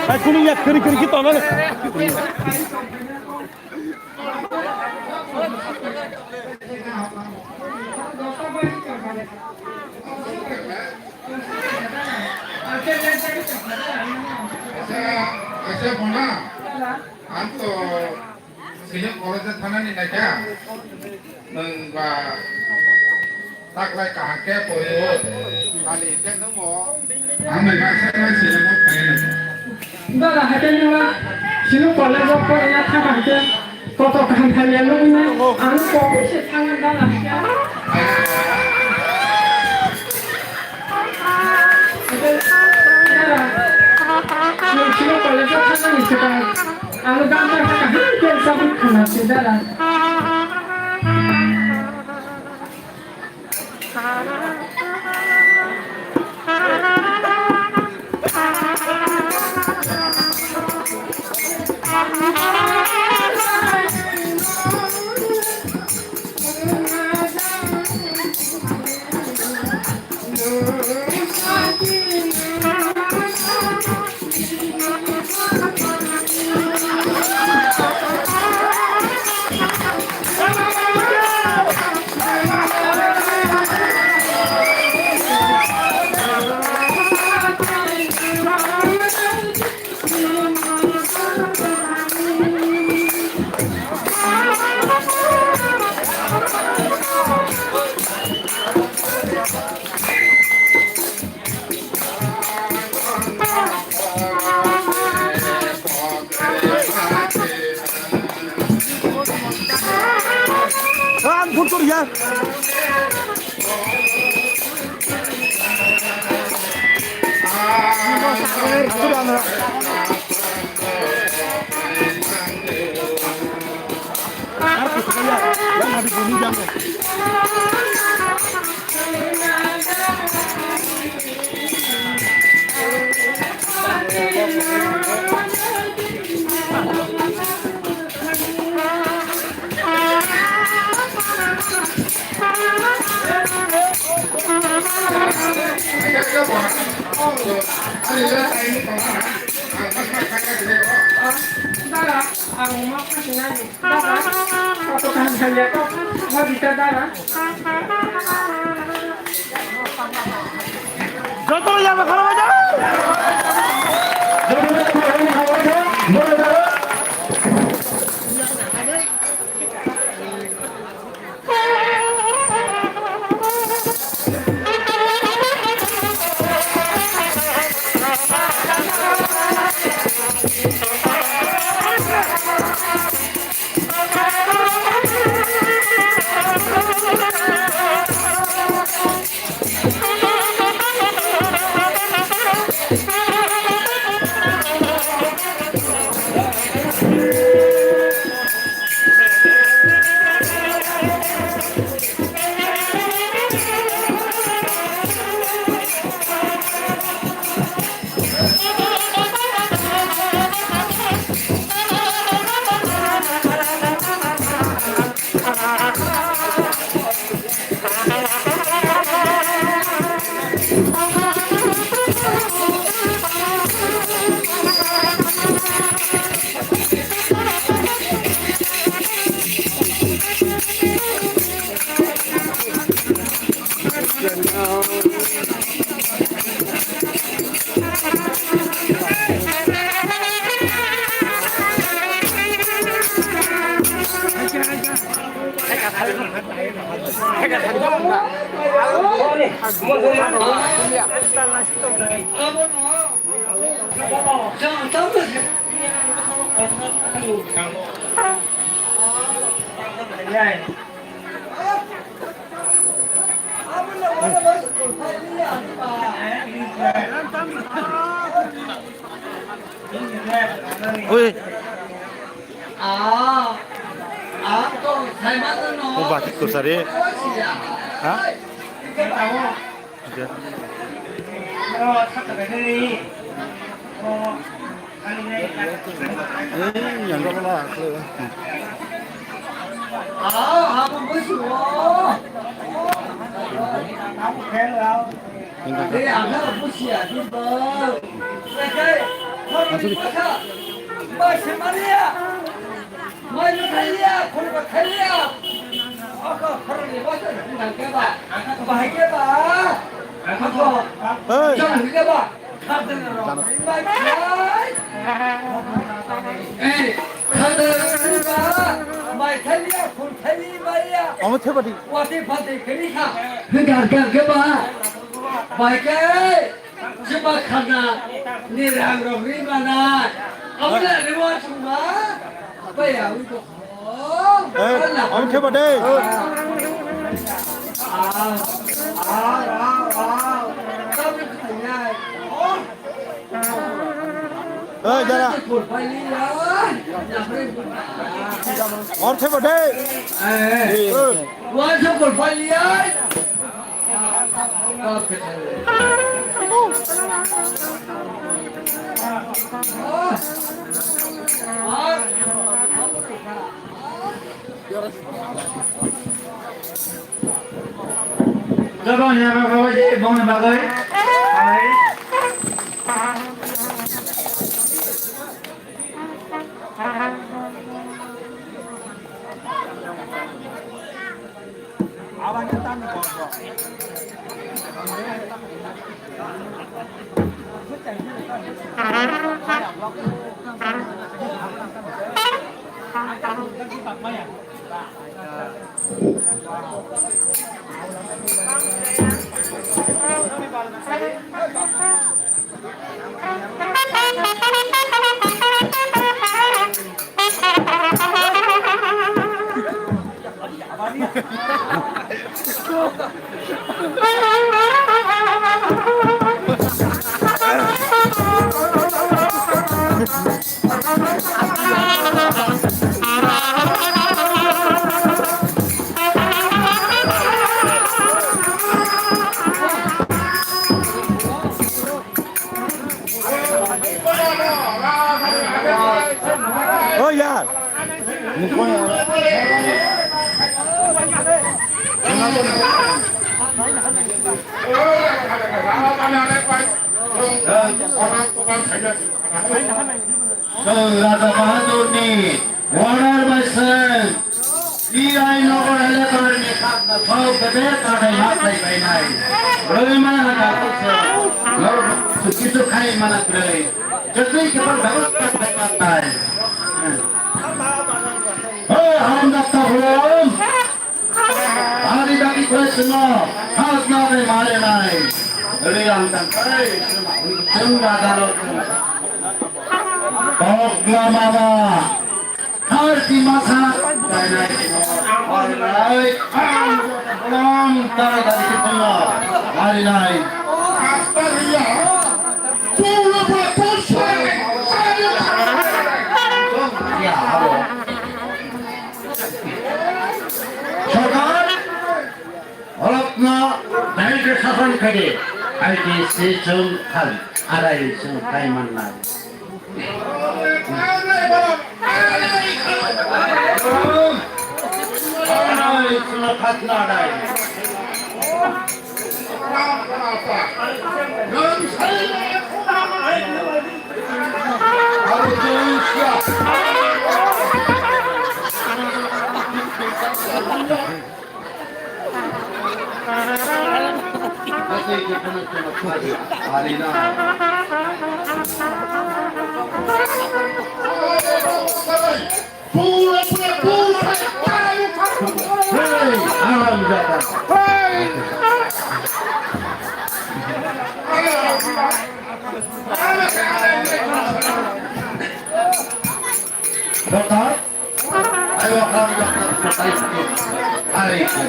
Ay kuning ya kiri kiri kita mana? ऐसे बोला हम तो सिंह कॉलेज थाना नहीं ना क्या नंगा ताकलाय कहाँ के पोयो खाली इतने नमो हम नहीं ऐसे ना सिंह को कहीं ना दादा हटे ना सिंह कॉलेज को या था कहते तो कहाँ था ये लोग ना आन को से थाना दादा क्या सिंह कॉलेज थाना नहीं से आलू गांव का कहाँ के सब खाना से दादा Puntur ya. दादा aku mau kasih nanya दादा aku kan saya kok mau bisa दादा Jodoh ya bakal aja. Ôi. Mau batik tuh sari. Hah? Oke. Yang berapa lah? 어머 태바디. Coba karena nirang rohri mana? Apa nak lewat semua? Apa ya untuk? 어머 태바디. Tapi katanya, 자라. 어머 태바디. Wajib berpalian. Các con nhà bà chị bông này bà ơi. 야. Raja Bahadur ni order by sir. Irai Nagar elector ni kata kau keder kata yang baik baik nai. Bagaimana kata sir? Lalu kita kai mana beri? Jadi kita dapat kata nai. Oh, ham dapat belum? Hari tadi question has not been made nai. Riang dan kai cuma dalam. Mama, harti masa, hari naik, pulang tarik dari situ hari naik. Astaga, puluh persen. Ya, halo. Sarkar, orangnya bank sahaja kerja, IT sistem hal, ada isu kaiman lagi. Dokter, ayo kamu dokter sedikit. Hari ini.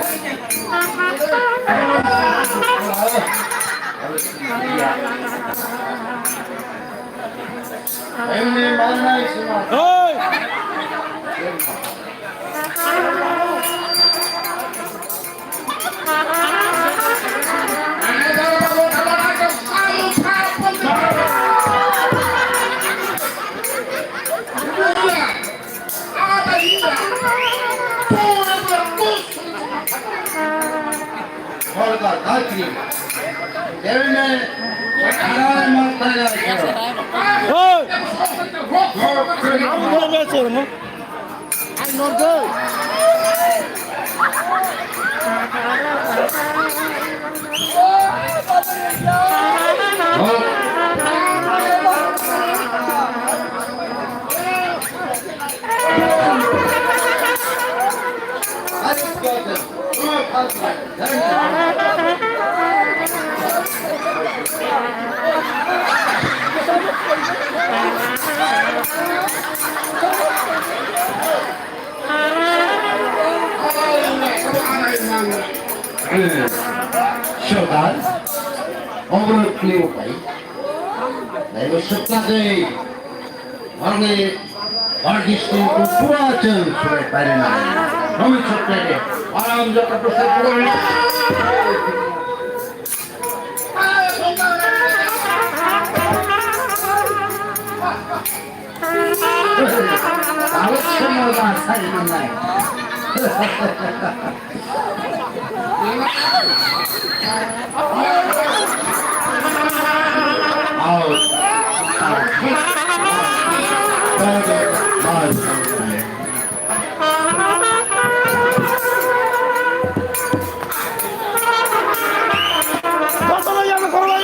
Ini mana semua? 어이. Olga, Gayatri. Devine, Karan Martaya. Ơi, Hãy I'm gonna mess with him. I'm not good. Shodan, over clear by. They were supplying only what is to Purachal Surat Parina. No, it's okay. Aram Basta la llama, corre.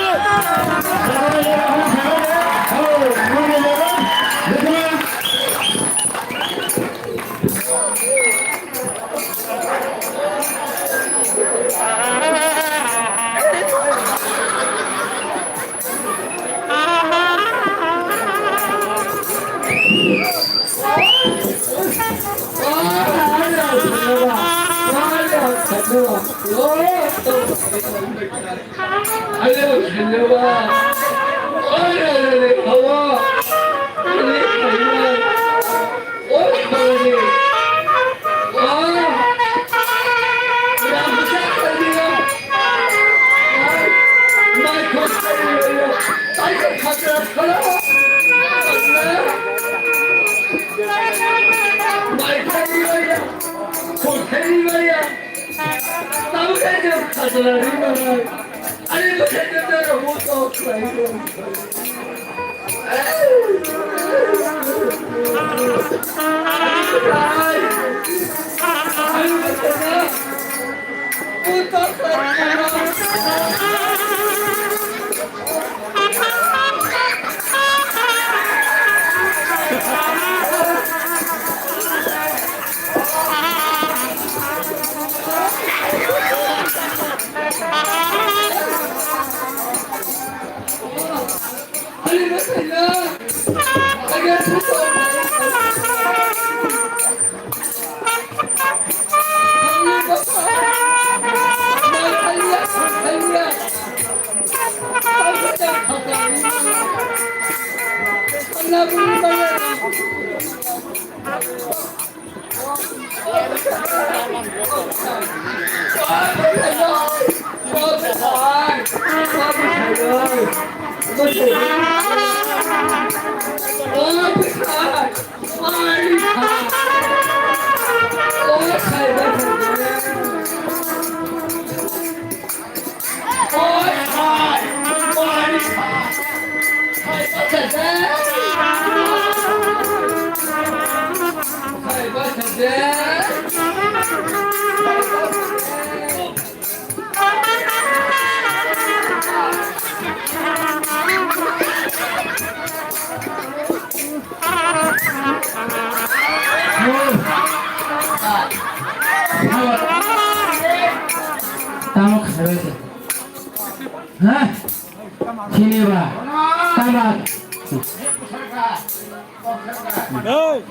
Ơi.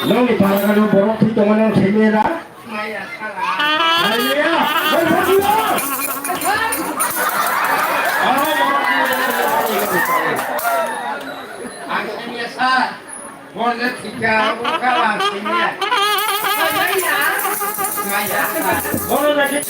너희 바라가는 보러 동안에 재미라. Boleh lagi